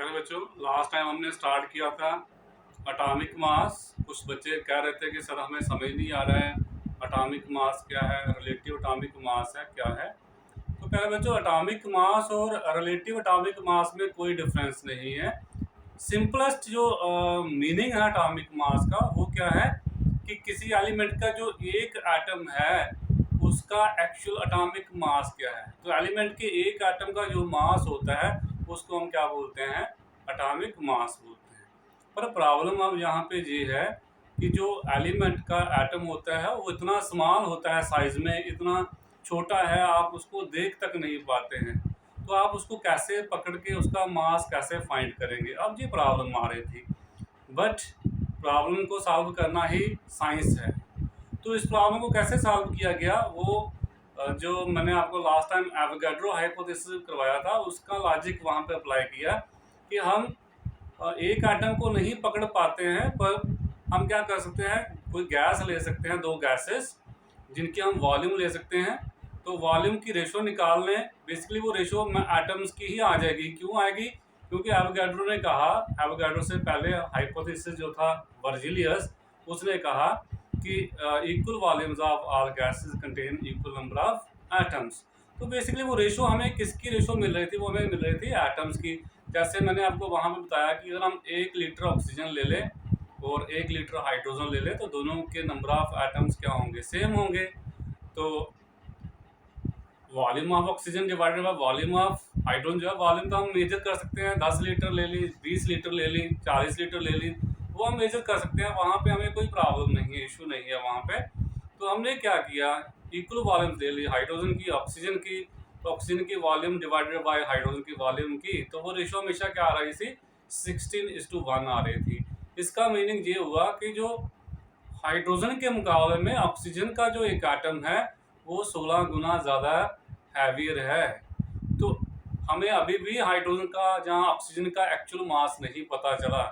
प्यारे बच्चों, last time हमने स्टार्ट किया था एटॉमिक मास। कुछ बच्चे कह रहे थे कि सर हमें समझ नहीं आ रहा है एटॉमिक मास क्या है, रिलेटिव एटॉमिक मास है क्या है। तो प्यारे बच्चों, एटॉमिक मास और रिलेटिव एटॉमिक मास में कोई डिफरेंस नहीं है। सिंपलेस्ट जो मीनिंग है एटॉमिक मास का वो क्या है कि किसी एलिमेंट का जो एक एटम है उसका एक्चुअल एटॉमिक मास क्या है। तो एलिमेंट के एक एटम का जो मास होता है उसको हम क्या बोलते हैं, एटॉमिक मास बोलते हैं। पर प्रॉब्लम अब यहाँ पे ये है कि जो एलिमेंट का एटम होता है वो इतना स्मॉल होता है, साइज में इतना छोटा है, आप उसको देख तक नहीं पाते हैं। तो आप उसको कैसे पकड़ के उसका मास कैसे फाइंड करेंगे, अब ये प्रॉब्लम आ रही थी। बट प्रॉब्लम को सॉल्व करना ही साइंस है। तो इस प्रॉब्लम को कैसे सॉल्व किया गया, वो जो मैंने आपको लास्ट टाइम एवोगैड्रो हाइपोथेसिस करवाया था उसका लॉजिक वहाँ पे अप्लाई किया कि हम एक एटम को नहीं पकड़ पाते हैं, पर हम क्या कर सकते हैं, कोई गैस ले सकते हैं, दो गैसेस जिनकी हम वॉल्यूम ले सकते हैं। तो वॉल्यूम की रेशो निकाल लें, बेसिकली वो रेशो एटम्स की ही आ जाएगी। क्यों आएगी? क्योंकि एवोगैड्रो ने कहा, एवोगैड्रो से पहले हाइपोथेसिस जो था वर्जिलियस, उसने कहा कि equal volumes of all gases contain equal number of atoms. तो बेसिकली वो रेशो हमें किसकी रेशो मिल रही थी, वो हमें मिल रही थी एटम्स की। जैसे मैंने आपको वहाँ पे बताया कि अगर हम 1 लीटर ऑक्सीजन ले लें और 1 लीटर हाइड्रोजन ले लें तो दोनों के नंबर ऑफ एटम्स क्या होंगे, सेम होंगे। तो volume of oxygen divided by volume of hydrogen, जो है वॉल्यूम तो हम मेजर कर सकते हैं, 10 लीटर ले ली, 20 लीटर ले ली, 40 लीटर ले ली, वो हम मेजर कर सकते हैं। वहाँ पे हमें कोई प्रॉब्लम नहीं है, इशू नहीं है वहाँ पे। तो हमने क्या किया, इक्वल वॉल्यूम ले ली, हाइड्रोजन की ऑक्सीजन की, तो ऑक्सीजन की वॉल्यूम डिवाइडेड बाय हाइड्रोजन की वॉल्यूम की, तो वो रेशो हमेशा क्या आ रही थी, 16:1 आ रही थी। इसका मीनिंग ये हुआ कि जो हाइड्रोजन के मुकाबले में ऑक्सीजन का जो एक एटम है वो 16 गुना ज़्यादा हैवियर है। तो हमें अभी भी हाइड्रोजन का, जहाँ ऑक्सीजन का एक्चुअल मास नहीं पता चला।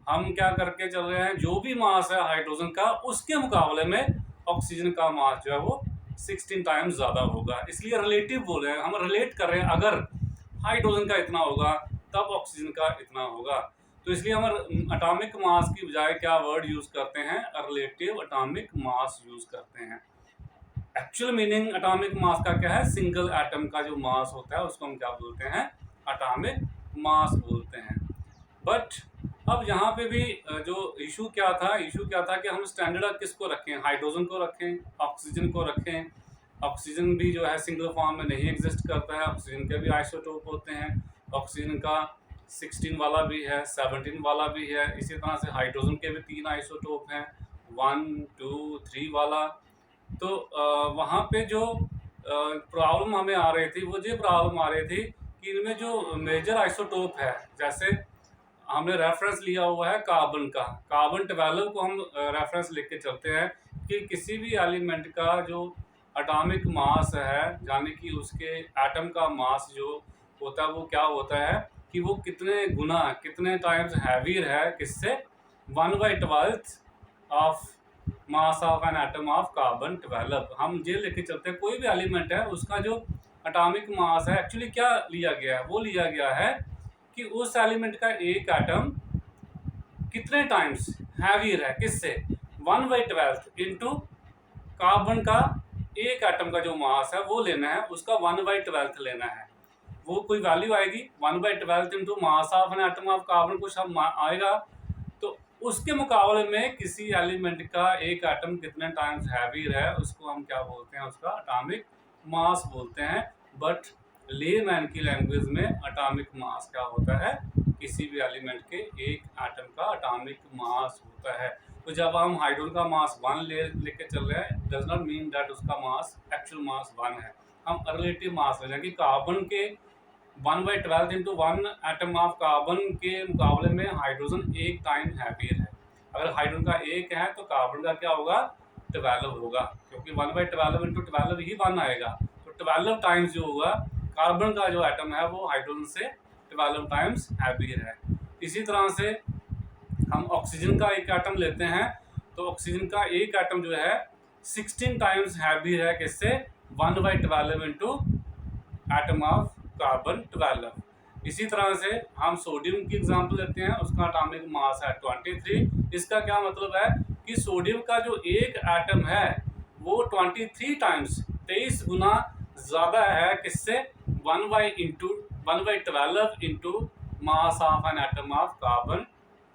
हम क्या करके चल रहे हैं, जो भी मास है हाइड्रोजन का उसके मुकाबले में ऑक्सीजन का मास जो है वो 16 टाइम्स ज़्यादा होगा। इसलिए रिलेटिव बोल रहे हैं, हम रिलेट कर रहे हैं, अगर हाइड्रोजन का इतना होगा तब ऑक्सीजन का इतना होगा। तो इसलिए हम एटॉमिक मास की बजाय क्या वर्ड यूज़ करते हैं, रिलेटिव एटॉमिक मास यूज़ करते हैं। एक्चुअल मीनिंग एटॉमिक मास का क्या है, सिंगल एटम का जो मास होता है उसको हम क्या बोलते हैं, एटॉमिक मास बोलते हैं। बट अब यहाँ पे भी जो इशू क्या था, कि हम स्टैंडर्ड किसको रखें, हाइड्रोजन को रखें, ऑक्सीजन को रखें। ऑक्सीजन भी जो है सिंगल फॉर्म में नहीं एग्जिस्ट करता है, ऑक्सीजन के भी आइसोटोप होते हैं। ऑक्सीजन का 16 वाला भी है, 17 वाला भी है। इसी तरह से हाइड्रोजन के भी 3 आइसोटोप हैं, 1, 2, 3 वाला। तो वहाँ पे जो प्रॉब्लम हमें आ रही थी, वो ये प्रॉब्लम आ रही थी कि इनमें जो मेजर आइसोटोप है, जैसे हमने रेफरेंस लिया हुआ है कार्बन का, कार्बन 12 को हम रेफरेंस लेके चलते हैं कि किसी भी एलिमेंट का जो एटॉमिक मास है, यानी कि उसके एटम का मास जो होता है वो क्या होता है कि वो कितने गुना, कितने टाइम्स हैवियर है, किससे, 1/12 of mass of an atom of carbon 12। हम ये लेके चलते हैं कोई भी एलिमेंट है उसका जो एटॉमिक मास है, एक्चुअली क्या लिया गया है, वो लिया गया है कि उस एलिमेंट का एक एटम कितने टाइम्स हैवियर है, किससे, 1/12 इंटू कार्बन का एक एटम का जो मास है वो लेना है, उसका 1/12 लेना है। वो कोई वैल्यू आएगी 1/12 into mass of an atom of carbon, कुछ हम आएगा। तो उसके मुकाबले में किसी एलिमेंट का एक एटम कितने टाइम्स हैवियर है उसको हम क्या बोलते हैं, उसका एटॉमिक मास बोलते हैं। बट लेमैन की लैंग्वेज में एटॉमिक मास क्या होता है, किसी भी एलिमेंट के एक एटम का एटॉमिक मास होता है। तो जब हम हाइड्रोजन का मास 1 लेके चल रहे हैं, डज नॉट मीन दैट उसका मास एक्चुअल मास 1 है। हम रिलेटिव मास ले जाएंगे, कार्बन के 1/12 इंटू 1 एटम ऑफ कार्बन के मुकाबले में हाइड्रोजन एक टाइम हैवियर है। अगर हाइड्रोजन का एक है तो कार्बन का क्या होगा, 12 होगा, क्योंकि 1/12 इंटू 12 ही 1 आएगा। तो 12 टाइम्स जो होगा कार्बन का जो एटम है वो हाइड्रोजन से 12 टाइम्स हैवियर है। इसी तरह से हम ऑक्सीजन का एक एटम लेते हैं, तो ऑक्सीजन का एक एटम जो है 16 टाइम्स हैवियर है, किससे, 1/12 इंटू एटम ऑफ कार्बन 12। इसी तरह से हम सोडियम की एग्जांपल लेते हैं, उसका एटॉमिक मास है 23। इसका क्या मतलब है कि सोडियम का जो एक एटम है वो 23 गुना ज़्यादा है किससे, 1/12 into mass of an atom of carbon,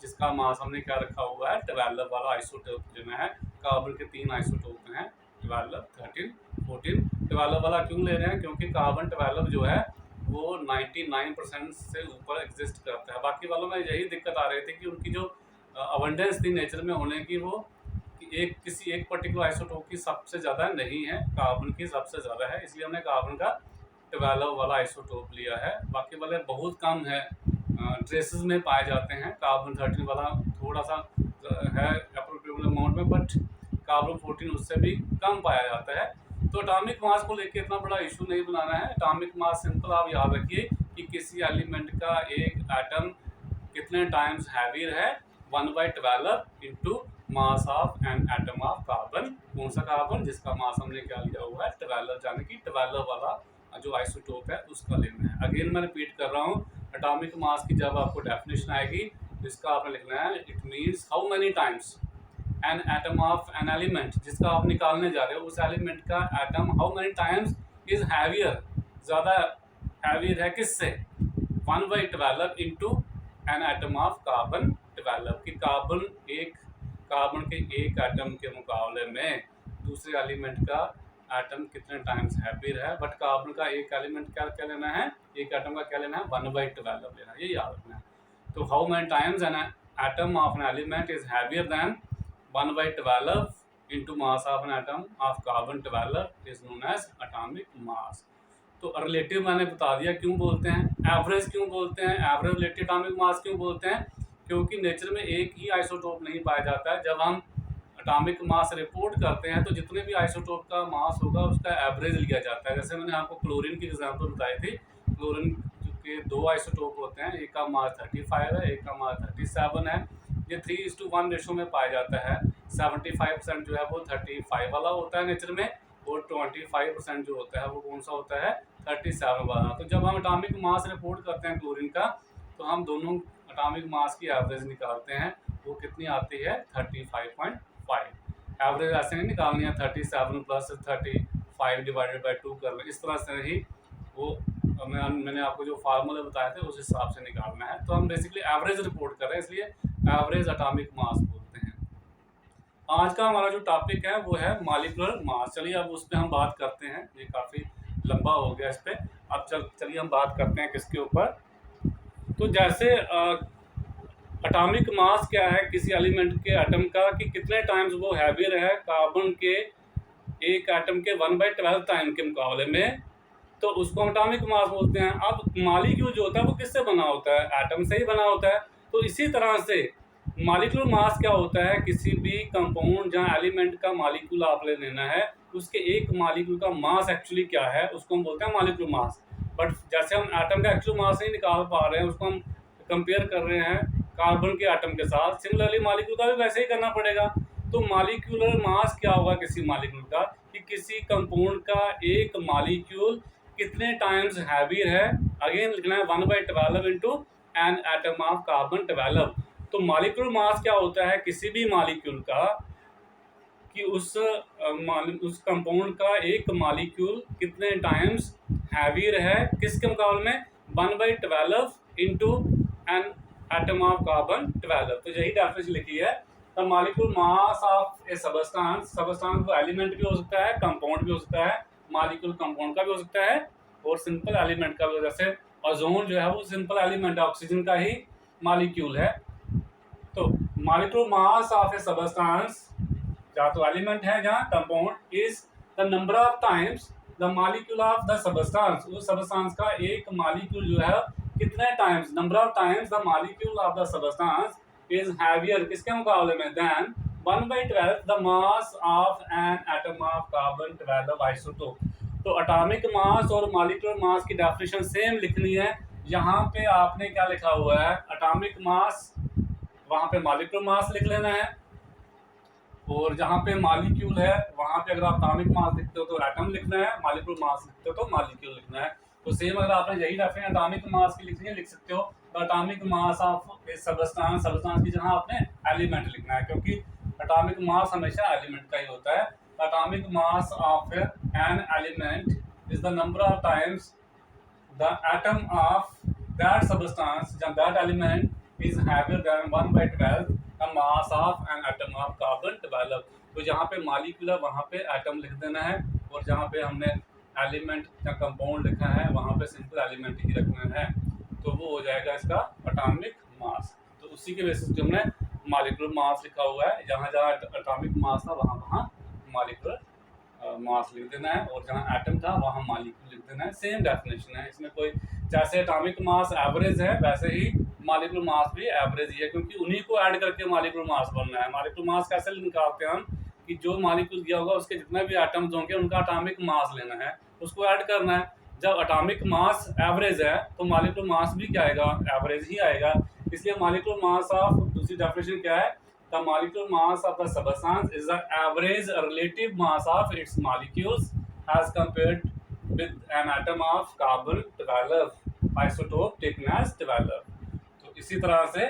जिसका मास हमने क्या रखा हुआ है 12 वाला आइसोटोप जो है। कार्बन के 3 आइसोटोप हैं, 12, 13, 14। 12 वाला क्यों ले रहे हैं, क्योंकि कार्बन 12 जो है वो 99% से ऊपर एग्जिस्ट करता है। बाकी वालों में यही दिक्कत आ रही थी कि उनकी जो अबंडेंस थी नेचर में होने की, वो किसी एक पर्टिकुलर आइसोटोप की सबसे ज़्यादा नहीं है, कार्बन की सबसे ज़्यादा है, इसलिए हमने कार्बन का 12 वाला आइसोटोप लिया है। बाकी वाले बहुत कम है, ट्रेसेस में पाए जाते हैं। कार्बन 13 वाला थोड़ा सा है अप्रोप्रिएट अमाउंट में, बट कार्बन 14 उससे भी कम पाया जाता है। तो एटॉमिक मास को लेके इतना बड़ा इशू नहीं बनाना है। एटॉमिक मास सिंपल आप याद रखिए कि किसी एलिमेंट का एक एटम कितने टाइम्स हैवियर है, 1/12 into mass of an atom of carbon. कौन सा कार्बन, जिसका मास हमने क्या लिया हुआ है 12, यानी कि 12 वाला जो आइसोटोप है उसका लेना है। अगेन मैं रिपीट कर रहा हूँ, एटॉमिक मास की जब आपको डेफिनेशन आएगी जिसका आपने लिखना है, it means how many times an atom of an element, जिसका आप निकालने जा रहे हो उस एलिमेंट का atom how many times is heavier, ज़्यादा हैवियर है किससे, 1/12 into N atom of carbon 12, कि कार्बन के एक एटम के मुकाबले में दूसरे एलिमेंट का एटम कितने टाइम्स हैवियर है। बट कार्बन का एक एलिमेंट क्या क्या लेना है, एक एटम का क्या लेना है 1/12 लेना है, ये याद रखना है। तो how many times an atom of an element is heavier than 1/12 into mass of an atom of carbon 12 is known as atomic mass. तो रिलेटिव मैंने बता दिया क्यों बोलते हैं, एवरेज क्यों बोलते हैं, एवरेज रिलेटिव एटॉमिक मास क्यों बोलते हैं, क्योंकि नेचर में एक ही आइसोटोप नहीं पाया जाता है। जब हम एटॉमिक मास रिपोर्ट करते हैं तो जितने भी आइसोटोप का मास होगा उसका एवरेज लिया जाता है। जैसे मैंने आपको क्लोरीन की एग्जांपल बताई थी, क्लोरीन के 2 आइसोटोप होते हैं, एक का मास 35 है, एक का मास 37 है। ये 3:1 रेशो में पाया जाता है। 75% जो है वो 35 वाला होता है नेचर में, और 25% जो होता है वो कौन सा होता है 37 वाला। तो जब हम एटॉमिक मास रिपोर्ट करते हैं क्लोरीन का, तो हम दोनों एटॉमिक मास की एवरेज निकालते हैं, वो कितनी आती है 35.5। एवरेज ऐसे नहीं निकालनी है 37 प्लस 35 डिवाइडेड बाई 2 कर लें, इस तरह से ही वो मैंने आपको जो फार्मूले बताए थे उस हिसाब से निकालना है। तो हम बेसिकली एवरेज रिपोर्ट कर रहे हैं, इसलिए एवरेज एटॉमिक मास बोलते हैं। आज का हमारा जो टॉपिक है वो है मॉलिक्यूलर मास। चलिए अब उस पर हम बात करते हैं, ये काफ़ी लंबा हो गया इस पर। अब चलिए हम बात करते हैं किसके ऊपर। तो जैसे एटॉमिक मास क्या है किसी एलिमेंट के एटम का, कि कितने टाइम्स वो हैवियर है कार्बन के एक एटम के 1/12 टाइम के मुकाबले में, तो उसको हम एटॉमिक मास बोलते हैं। अब मॉलिक्यूल जो होता है वो किससे बना होता है, एटम से ही बना होता है। तो इसी तरह से मॉलिक्यूलर मास क्या होता है, किसी भी कंपाउंड जहाँ एलिमेंट का मॉलिक्यूल आपने लेना है उसके एक मॉलिक्यूल का मास एक्चुअली क्या है उसको हम बोलते हैं मॉलिक्यूलर मास। बट जैसे हम एटम का एक्चुअल मास नहीं निकाल पा रहे हैं, उसको हम कंपेयर कर रहे हैं कार्बन के एटम के साथ, सिमिलरली मॉलिक्यूल का भी वैसे ही करना पड़ेगा। तो मॉलिक्यूलर मास क्या होगा किसी मॉलिक्यूल का, कि किसी कंपाउंड का एक मॉलिक्यूल कितने टाइम्स हैवियर है। अगेन लिखना है 1/12 into N atom of carbon 12। तो मॉलिक्यूलर मास क्या होता है किसी भी मॉलिक्यूल का, कि उस कंपाउंड का एक मॉलिक्यूल कितने टाइम्स हैवियर है किसके मुकाबले में, 1/12 into N atom of carbon 12। तो यही डेफिनेशन लिखी है। The molecular mass of a substance, substance को एलिमेंट भी हो सकता है, कंपाउंड भी हो सकता है, मॉलिक्यूल कंपाउंड का भी हो सकता है, और सिंपल एलिमेंट का भी। जैसे ओजोन जो है वो सिंपल एलिमेंट है, ऑक्सीजन का ही मॉलिक्यूल है। तो molecular mass of a substance, जहाँ तो एलिमेंट है जहाँ compound, is the number of times the molecule of the substance, उस सबस्टांस का एक मॉलिक्यूल जो है कितने times, number of times the molecule of the substance is heavier किसके मुकाबले में, than 1/12 the mass of an atom of carbon 12 isotope. तो एटॉमिक मास और मॉलिक्यूलर मास की डेफिनेशन सेम लिखनी है। यहाँ पे आपने क्या लिखा हुआ है एटॉमिक मास, वहाँ पे मॉलिक्यूलर मास लिख लेना है, और जहाँ पे मॉलिक्यूल है वहाँ पे अगर आप एटॉमिक मास लिखते हो तो एटम लिखना है, मॉलिक्यूलर मास लिखते हो तो मॉलिक्यूल लिखना है। तो सेम अगर आपने यही रेफरेंस एटॉमिक मास की लिख सकते हो, तो एटॉमिक मास ऑफ सब्सटेंस की जगह आपने एलिमेंट लिखना है, क्योंकि एटॉमिक मास हमेशा एलिमेंट का ही होता है। Atomic mass of an element is the number of times the atom of that substance or that element is heavier than 1/12 the mass of an atom of carbon 12। तो जहाँ पे molecule है वहाँ पे एटम लिख देना है, और जहाँ पे हमने एलिमेंट या कंपाउंड लिखा है वहाँ पे सिंपल एलिमेंट ही रखना है, तो वो हो जाएगा इसका एटॉमिक मास। तो उसी के बेसिस पे हमने मालिक्यूलर मास लिखा हुआ है, जहाँ जहाँ एटॉमिक मास था वहाँ वहाँ मालिक्यूलर मास लिख देना है, और जहाँ एटम था वहाँ मालिक्यूल लिख देना है। सेम डेफिनेशन है इसमें, कोई जैसे एटॉमिक मास एवरेज है वैसे ही मालिक्यूलर मास भी एवरेज ही है, क्योंकि उन्हीं को ऐड करके मालिक्यूलर मास बनना है। मालिक्यूलर मास कैसे निकालते हैं हम, कि जो मालिक्यूल दिया होगा उसके जितने भी एटम्स होंगे उनका एटॉमिक मास लेना है, उसको ऐड करना है। जब एटॉमिक मास एवरेज है तो मालिक्यूलर मास भी क्या आएगा, एवरेज ही आएगा। इसलिए मालिक्यूलर मास ऑफ, दूसरी डेफिनेशन क्या है, the molecular mass of the substance is the average relative mass of its molecules as compared with an atom of carbon 12 isotope taken as 12। तो इसी तरह से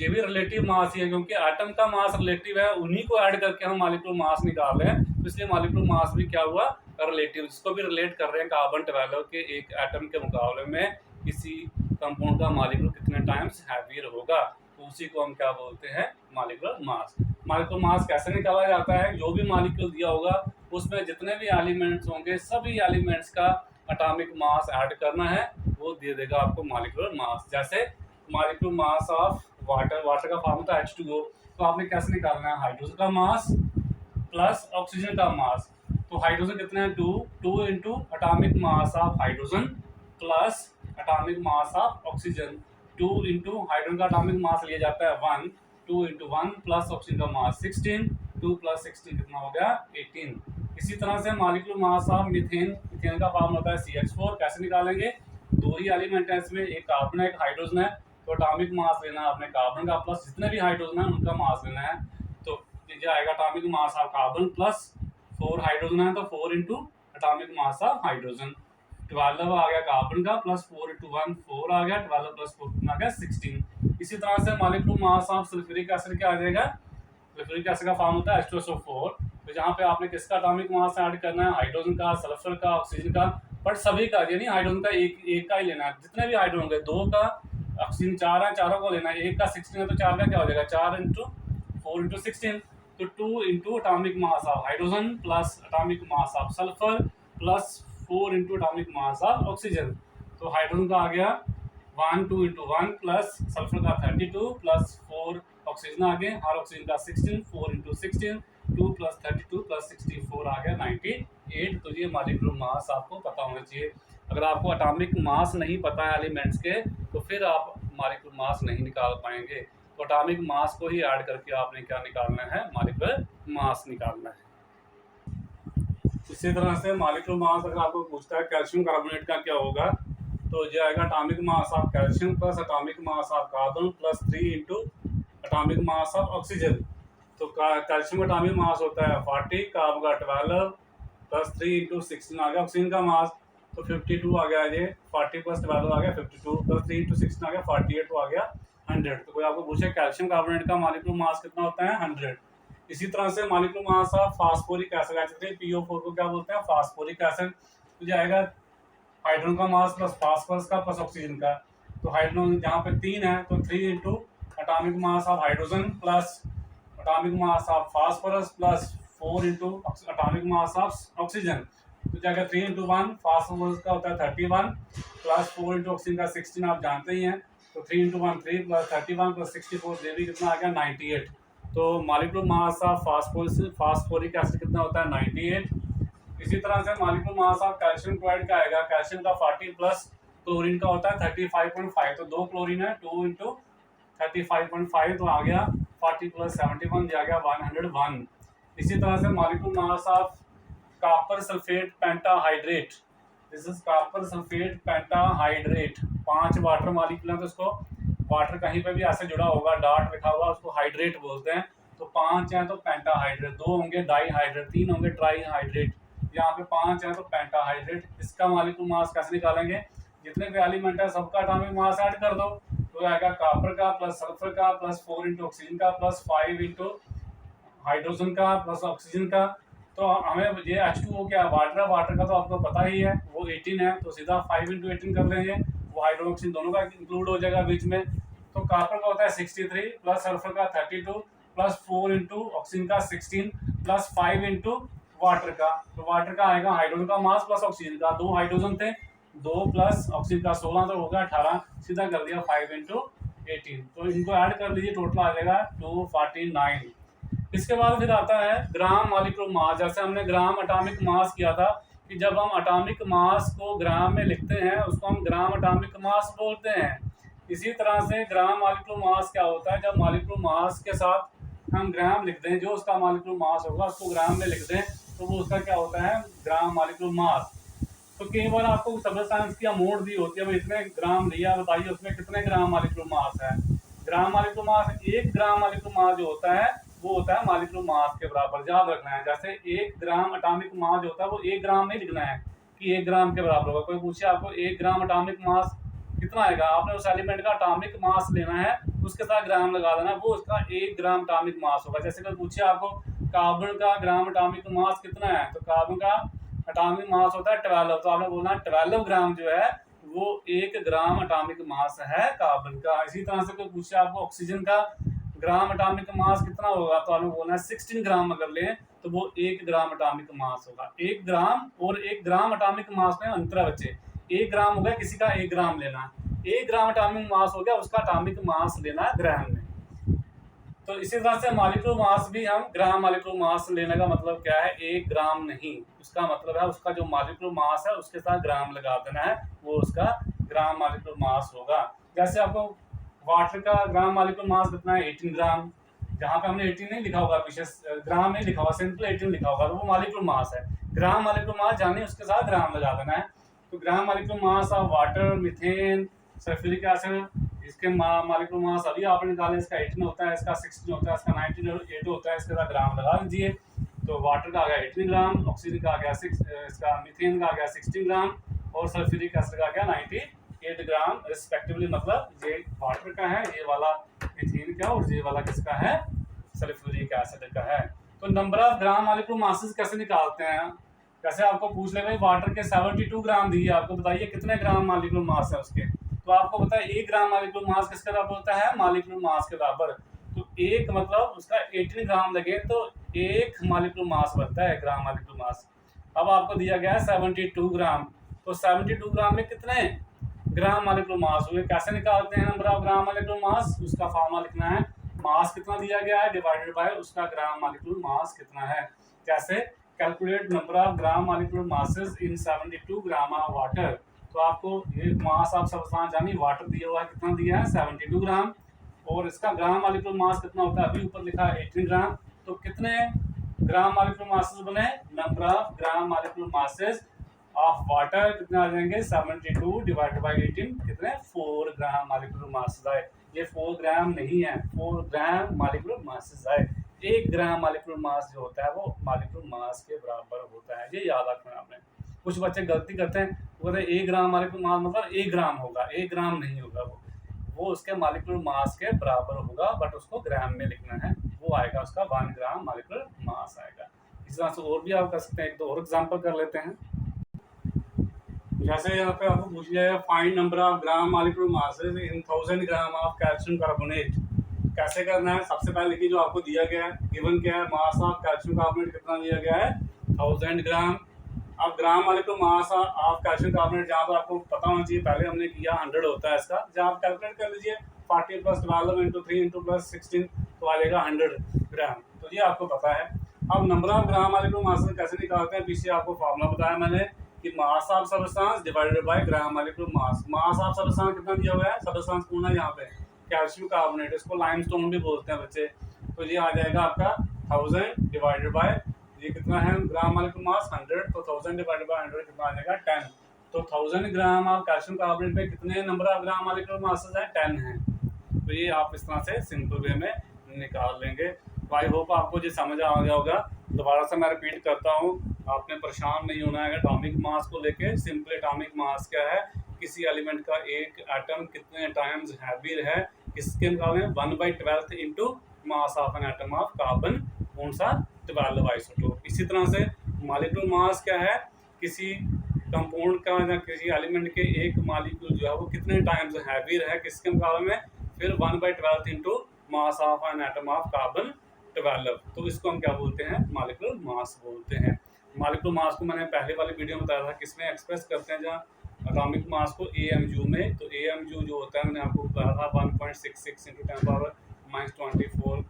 ये भी रिलेटिव मास ही है, क्योंकि एटम का मास रिलेटिव है, उन्हीं को ऐड करके हम मॉलिक्यूलर मास निकाल रहे हैं, तो इसलिए मॉलिक्यूलर मास भी क्या हुआ, रिलेटिव। इसको भी रिलेट कर रहे हैं कार्बन 12 के एक एटम के मुकाबले में किसी कंपाउंड का मॉलिक्यूल कितने टाइम्स हैवियर होगा, तो उसी को हम क्या बोलते हैं, मॉलिक्यूलर मास। मॉलिक्यूलर मास कैसे निकाला जाता है, जो भी मॉलिक्यूल दिया होगा उसमें जितने भी एलिमेंट्स होंगे सभी एलिमेंट्स का एटॉमिक मास ऐड करना है, वो दे देगा आपको मॉलिक्यूलर मास। जैसे molecular mass of water, water का फॉर्म होता है H2O, तो आपने कैसे निकालना है, हाइड्रोजन का मास प्लस ऑक्सीजन का मास। तो हाइड्रोजन कितने हैं, 2 into atomic mass of hydrogen plus atomic mass of oxygen, 2 into hydrogen का एटॉमिक मास लिया जाता है 1, 2 इंटू 1 प्लस ऑक्सीजन का मास 16, 2 प्लस 16 कितना हो गया 18। इसी तरह से molecular mass of methane, methane का फॉर्म होता है CH4। कैसे निकालेंगे, दो ही एलिमेंट है इसमें, एक कार्बन है एक हाइड्रोजन है, तो एटॉमिक मास लेना है आपने कार्बन का प्लस जितने भी हाइड्रोजन है उनका मास लेना है। तो ये आएगा atomic mass of carbon plus 4 hydrogen है तो 4 into atomic mass of hydrogen, 12 आ गया कार्बन का प्लस 4 इंटू 1 4 आ गया, 12 प्लस 4 कितना आ गया 16। इसी तरह से molecular mass of sulphuric acid क्या आ जाएगा, सल्फ्यूरिक एसिड का फॉर्म होता है H2SO4। तो जहाँ पे आपने किसका एटॉमिक मास ऐड करना है, हाइड्रोजन का, सल्फर का, ऑक्सीजन का, बट सभी का, यानी हाइड्रोजन का एक का ही लेना है। जितने भी हाइड्रोजन होंगे, 2 का, ऑक्सीजन 4 है, चारों को लेना है। एक का 16 है तो 4 का क्या हो जाएगा, 4 इंटू 4 इंटू 16, तो 2 into atomic mass of hydrogen plus atomic mass of sulphur plus 4 into atomic mass of oxygen. तो हाइड्रोजन का आ गया 1 2 इंटू 1 प्लस सल्फर का 32 प्लस 4 ऑक्सीजन आ गए, हर ऑक्सीजन का 16, 4 इंटू 16, 2 प्लस 32 प्लस 64 आ गया 98। तो ये मॉलिक्यूलर मास आपको पता होना चाहिए। अगर आपको एटॉमिक मास नहीं पता है एलिमेंट्स के, तो फिर आप मॉलिक्यूलर मास नहीं निकाल पाएंगे। तो एटॉमिक मास को ही ऐड करके आपने क्या निकालना है, मॉलिक्यूलर मास निकालना है। इसी तरह से मॉलिक्यूलर मास अगर आपको पूछता है कैल्शियम कार्बोनेट का क्या होगा, तो ये आएगा atomic mass of calcium plus atomic mass of carbon plus 3 into atomic mass of oxygen. तो कैल्शियम का एटॉमिक मास होता है 40, कार्बन का 12 प्लस 3 इंटू 16 आ गया ऑक्सीजन का मास, तो 52 आ गया। ये 40 प्लस 12 आ गया 52 प्लस 3 इंटू 16 आ गया 48, तो आ गया 100। तो कोई आपको पूछे कैल्शियम कार्बोनेट का मॉलिक्यूलर मास कितना होता है, 100। इसी तरह से molecular mass of phosphoric acid, actually PO4 को क्या बोलते हैं, फास्फोरिक एसिड। तो जाएगा हाइड्रोजन का मास प्लस फास्फोरस का प्लस ऑक्सीजन का। तो हाइड्रोजन जहाँ पे 3 है तो 3 into atomic mass of hydrogen plus atomic mass of phosphorus plus 4 into atomic mass of oxygen. तो जाएगा 3 इंटू 1, फास्फोरस का होता है 31 प्लस 4 इंटू ऑक्सीजन का 16 आप जानते ही हैं। तो 3 इंटू 1 3 प्लस 31 प्लस 64 ये भी कितना आ गया 98। तो molecular mass of phosphoric acid कितना होता है 98। इसी तरह से molecular mass of calcium chloride का आएगा, कैल्शियम का 40 प्लस क्लोरीन का होता है 35.5। तो 2 क्लोरीन है, 2 इंटू 35.5 तो आ गया 40 प्लस 71 ये आ गया 101। इसी तरह से molecular mass of copper sulphate pentahydrate, this is copper sulphate pentahydrate. 5 water molecule है, तो इसको वाटर कहीं पे भी ऐसे जुड़ा होगा, डॉट लिखा हुआ, उसको हाइड्रेट बोलते हैं। तो 5 हैं तो पेंटाहाइड्रेट, 2 होंगे डाईहाइड्रेट, 3 होंगे ट्राईहाइड्रेट, यहाँ पे 5 है तो पेंटाहाइड्रेट। इसका मॉलिक्यूलर मास कैसे निकालेंगे, जितने भी एलिमेंट है सबका एटॉमिक मास ऐड कर दो, तो आएगा कॉपर का प्लस सल्फर का प्लस 4 इंटू ऑक्सीजन का प्लस 5 इंटू हाइड्रोजन का प्लस ऑक्सीजन का। तो हमें ये H2O क्या है, वाटर है, वाटर का तो आपको पता ही है वो 18 है, तो सीधा 5 इंटू 18 कर लेंगे, वो हाइड्रोक्सीन दोनों का इंक्लूड हो जाएगा बीच में। तो कॉपर का होता है 63 प्लस सल्फर का 32 प्लस 4 इंटू ऑक्सीजन का 16 प्लस 5 इंटू वाटर का, तो वाटर का आएगा हाइड्रोजन का मास प्लस ऑक्सीजन का, 2 हाइड्रोजन थे, 2 प्लस ऑक्सीजन का 16 तो होगा 18, सीधा कर दिया 5 इंटू 18। तो इनको ऐड कर लीजिए, टोटल आ जाएगा 249। इसके बाद फिर आता है ग्राम मॉलिक्यूलर मास। जैसे हमने ग्राम एटॉमिक मास किया था कि जब हम एटॉमिक मास को ग्राम में लिखते हैं उसको हम ग्राम एटॉमिक मास बोलते हैं। इसी तरह से ग्राम मॉलिक्यूलर मास क्या होता है, जब मॉलिक्यूलर मास के साथ हम ग्राम लिख दें, जो उसका मॉलिक्यूलर मास होगा उसको ग्राम में लिख दें तो वो उसका क्या होता है, ग्राम मॉलिक्यूलर मास। तो कई बार आपको सब्सटेंस की अमाउंट दी होती है, इतने ग्राम लिया, बताइए उसमें कितने ग्राम मॉलिक्यूलर मास है। Gram molecular mass, 1 gram molecular mass जो होता है वो होता है मॉलिक्यूलर मास के बराबर, याद रखना है। जैसे 1 ग्राम एटॉमिक मास जो होता है वो 1 ग्राम नहीं लिखना है कि 1 ग्राम के बराबर होगा। कोई पूछे आपको 1 ग्राम एटॉमिक मास कितना आएगा, आपने उस एलिमेंट का एटॉमिक मास लेना है, उसके साथ ग्राम लगा देना, वो उसका 1 ग्राम एटॉमिक मास होगा। जैसे कोई पूछे आपको कार्बन का ग्राम एटॉमिक मास कितना है, तो कार्बन का एटॉमिक मास होता है 12, तो आपने बोलना 12 ग्राम जो है वो 1 ग्राम एटॉमिक मास है कार्बन का। इसी तरह से कोई पूछे आपको ऑक्सीजन का ग्राम एटॉमिक मास कितना होगा, तो आपने बोलना है 16 ग्राम अगर लें तो वो 1 ग्राम एटॉमिक मास होगा। 1 ग्राम और 1 ग्राम एटॉमिक मास में अंतर है बच्चे, 1 ग्राम हो गया किसी का 1 ग्राम लेना, 1 ग्राम एटॉमिक मास हो गया उसका एटॉमिक मास लेना है ग्राम में। तो इसी तरह से मॉलिक्यूलर मास भी हम ग्राम मॉलिक्यूलर मास लेने का मतलब क्या है, 1 ग्राम नहीं, उसका मतलब है उसका जो मॉलिक्यूलर मास है उसके साथ ग्राम लगा देना है, वो उसका ग्राम मॉलिक्यूलर मास होगा। जैसे आपको वाटर का ग्राम मॉलिक्यूलर मास कितना है, 18 ग्राम, जहाँ पे हमने 18 नहीं लिखा होगा, पीछे ग्राम नहीं लिखा होगा, सिंपल 18 लिखा होगा, तो वो मॉलिक्यूलर मास है। ग्राम मॉलिक्यूलर मास जानिए उसके साथ ग्राम लगा देना है। तो gram molecular mass of water, methane, sulphuric acid, इसके मॉलिक्यूलर मास अभी आपने निकाले, इसका 18 होता है, इसका 16 होता है, इसका 19 होता है, इसके साथ ग्राम लगा दीजिए। तो वाटर का आ गया 18 ग्राम, ऑक्सीजन का आ गया 6, इसका मीथेन का आ गया 16 ग्राम और सल्फ्यूरिक एसिड का आ गया 98 ग्राम रिस्पेक्टिवली। मतलब ये वाटर का है, ये वाला मीथेन का, और ये वाला किसका है, सल्फ्यूरिक एसिड का है। तो number of gram molecular masses कैसे निकालते हैं, जैसे आपको पूछ ले भाई वाटर के 72 ग्राम दिए, आपको बताइए कितने ग्राम मॉलिक्यूलर मास है उसके, तो आपको पता है 1 ग्राम मॉलिक्यूलर मास किसके बराबर होता है, मॉलिक्यूलर मास के बराबर। तो एक मतलब उसका 18 ग्राम लगे तो 1 मॉलिक्यूलर मास बनता है, ग्राम मॉलिक्यूलर मास। अब आपको दिया गया है 72 ग्राम, तो 72 ग्राम में कितने ग्राम मॉलिक्यूलर मास हुए, कैसे निकालते हैं number of gram molecular mass, उसका फॉर्मूला लिखना है, मास कितना दिया गया है डिवाइडेड बाय उसका ग्राम मॉलिक्यूलर मास कितना है। कैसे calculate number of gram molecular masses in 72 gram of water, तो आपको ये मास आप सब जानिए, वाटर दिया हुआ है, कितना दिया है 72 ग्राम, और इसका ग्राम मॉलिक्यूलर मास कितना होता है, अभी ऊपर लिखा है 18 ग्राम, तो कितने ग्राम मॉलिक्यूलर मासेस बने, number of gram molecular masses of water कितने आ जाएंगे, 72 डिवाइडेड बाय 18, कितने 4 ग्राम मॉलिक्यूलर मासेस आए। ये 4 ग्राम नहीं है, 4 ग्राम मॉलिक्यूलर मासेस आए। 1 ग्राम मॉलिक्यूलर मास जो होता है वो मॉलिक्यूलर मास के बराबर होता है, ये याद रखना आपने। कुछ बच्चे गलती करते हैं, वो कहते हैं 1 ग्राम मॉलिक्यूलर मास मतलब 1 ग्राम होगा, 1 ग्राम नहीं होगा, वो उसके मॉलिक्यूलर मास के बराबर होगा, बट उसको ग्राम में लिखना है, वो आएगा उसका 1 ग्राम मॉलिक्यूलर मास आएगा। इस तरह से और भी आप कर सकते हैं, एक दो और एग्जाम्पल कर लेते हैं। जैसे यहाँ पे आपको पूछ लिया है find number of gram molecular masses in 1000 gram of calcium carbonate, कैसे करना है। सबसे पहले देखिए जो आपको दिया गया है, गिवन क्या है, मास ऑफ कैल्शियम कार्बोनेट कितना दिया गया है 1000 ग्राम। अब gram molecular mass of calcium carbonate जहाँ तो आपको पता होना चाहिए, पहले हमने किया 100 होता है इसका, जहाँ आप कैलकुलेट कर लीजिए 40 + 12 × 3 × +16 तो आ जाएगा 100 ग्राम, तो ये आपको पता है। अब number of gram molecular mass कैसे निकालते हैं, पीछे आपको फॉर्मूला बताया मैंने कि mass of substance divided by gram molecular mass. Mass of substance कितना दिया हुआ है, सब्सटेंस कौन है यहाँ पे, कैल्शियम कार्बोनेट, इसको लाइमस्टोन भी बोलते हैं बच्चे, तो ये आ जाएगा आपका 1000 डिवाइडेड बाय ये कितना है ग्राम मॉलिक्यूलर मास 100, तो 1000 डिवाइडेड बाय 100 कितना आ जाएगा 10। तो 1000 ग्राम ऑफ कैल्शियम कार्बोनेट में कितने number of gram molecular masses हैं, 10 हैं। तो ये आप इस तरह से सिंपल वे में निकाल लेंगे। आई होप आपको ये समझ आ गया होगा। दोबारा से मैं रिपीट करता हूँ, आपने परेशान नहीं होना है एटॉमिक मास को लेके। सिंपल एटॉमिक मास क्या है, किसी एलिमेंट का एक एटम कितने टाइम्स हैवियर है, किसके मुकाबले 1/12 into mass of an atom of carbon कौन सा 12 आइसोटोप। इसी तरह से मॉलिक्यूलर मास क्या है, किसी कंपाउंड का या किसी एलिमेंट के एक मॉलिक्यूल जो है वो कितने टाइम्स हैवियर है किसके मुकाबले में, फिर 1/12 into mass of an atom of carbon 12। तो इसको हम क्या बोलते हैं, मॉलिक्यूलर मास बोलते हैं। मॉलिक्यूलर मास को मैंने पहले वाली वीडियो में बताया था किसमें एक्सप्रेस करते हैं, जहाँ एटॉमिक मास को AMU में। तो AMU जो होता है मैंने आपको बताया था 1.66 × 10⁻24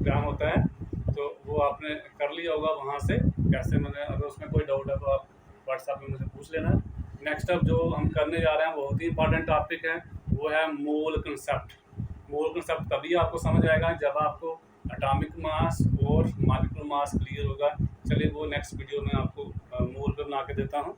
ग्राम होता है। तो वो आपने कर लिया होगा वहाँ से कैसे, मैंने अगर उसमें कोई डाउट है तो आप व्हाट्सएप में मुझे पूछ लेना। नेक्स्ट अब जो हम करने जा रहे हैं बहुत ही इंपॉर्टेंट टॉपिक है, वो है मोल कंसेप्ट। मोल कंसेप्ट तभी आपको समझ आएगा जब आपको एटॉमिक मास और मॉलिक्यूलर मास क्लियर होगा। चलिए वो नेक्स्ट वीडियो में आपको मोल पे बना के देता हूँ।